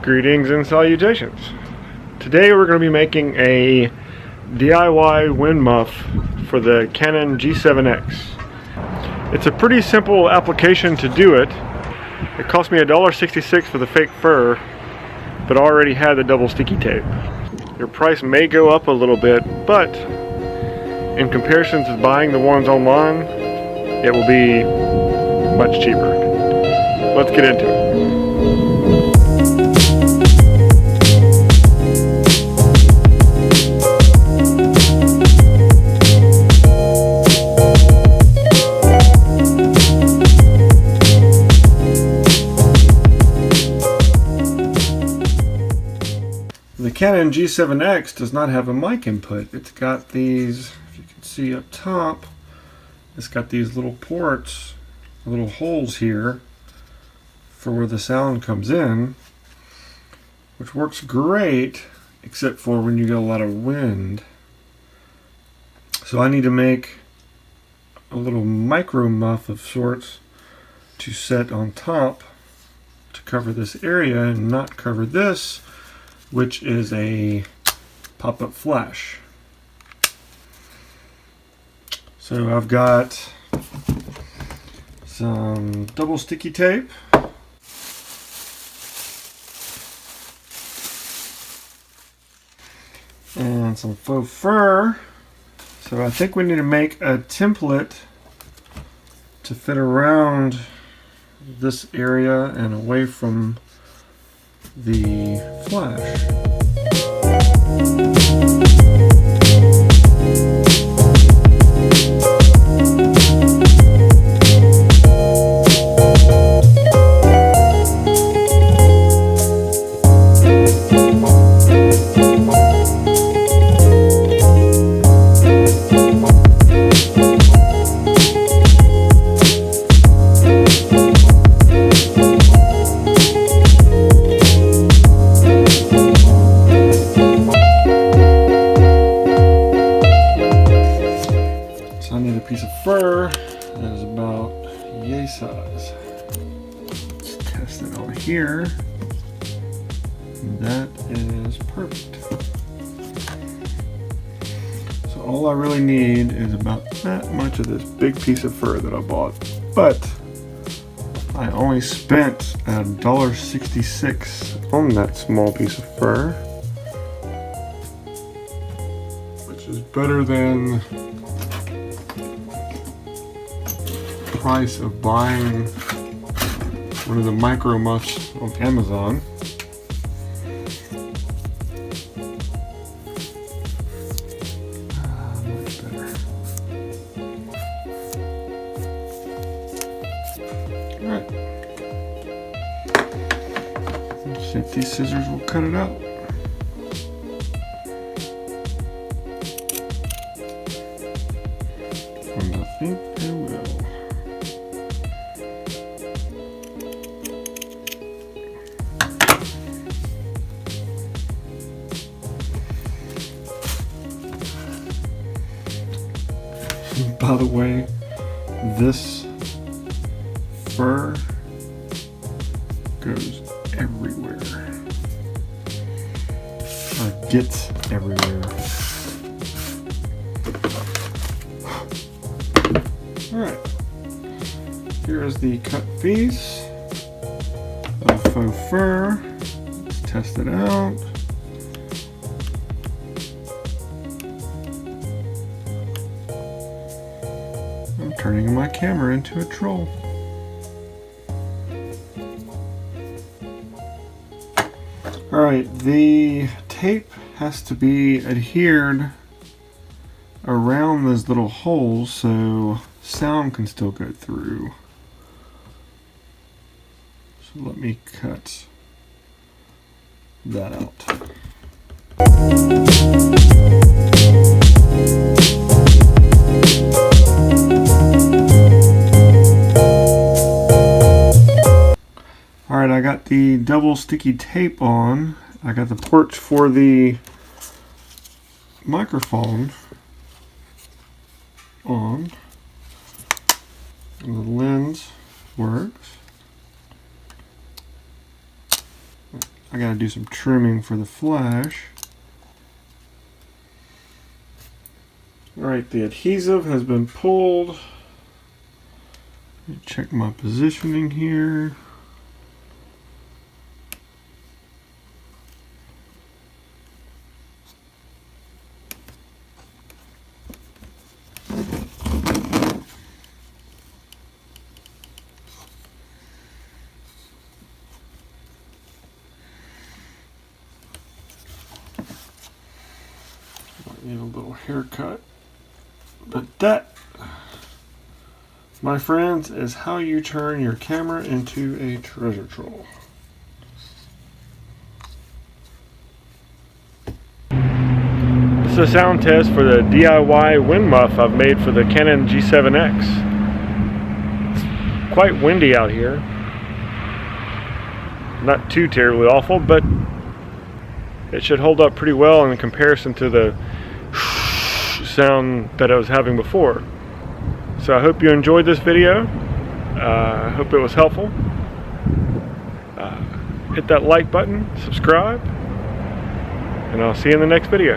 Greetings and salutations. Today we're going to be making a DIY wind muff for the Canon G7X. It's a pretty simple application to do it. It cost me $1.66 for the fake fur, but already had the double sticky tape. Your price may go up a little bit, but in comparison to buying the ones online, it will be much cheaper. Let's get into it. The Canon G7X does not have a mic input. It's got these, if you can see up top, it's got these little ports, little holes here for where the sound comes in, which works great except for when you get a lot of wind. So I need to make a little micro muff of sorts to set on top to cover this area and not cover this, which is a pop-up flash. So I've got some double sticky tape, and some faux fur. So I think we need to make a template to fit around this area and away from the flash. Piece of fur that is about yay size. Let's test it over here. That is perfect. So all I really need is about that much of this big piece of fur that I bought, but I only spent $1.66 on that small piece of fur, which is better than price of buying one of the micro muffs on Amazon. Much better. Alright. Let's see if these scissors will cut it out. And I think they will. By the way, this fur goes everywhere. Or gets everywhere. Alright. Here is the cut piece of faux fur. Let's test it out. I'm turning my camera into a troll. Alright, the tape has to be adhered around those little holes so sound can still go through. So let me cut that out. Alright, I got the double sticky tape on. I got the ports for the microphone on. And the lens works. I gotta do some trimming for the flash. Alright, the adhesive has been pulled. Check my positioning here. Need a little haircut. But that, my friends, is how you turn your camera into a treasure troll. This is a sound test for the DIY wind muff I've made for the Canon G7X. It's quite windy out here. Not too terribly awful, but it should hold up pretty well in comparison to the sound that I was having before. So I hope you enjoyed this video. I hope it was helpful. Hit that like button, subscribe, and I'll see you in the next video.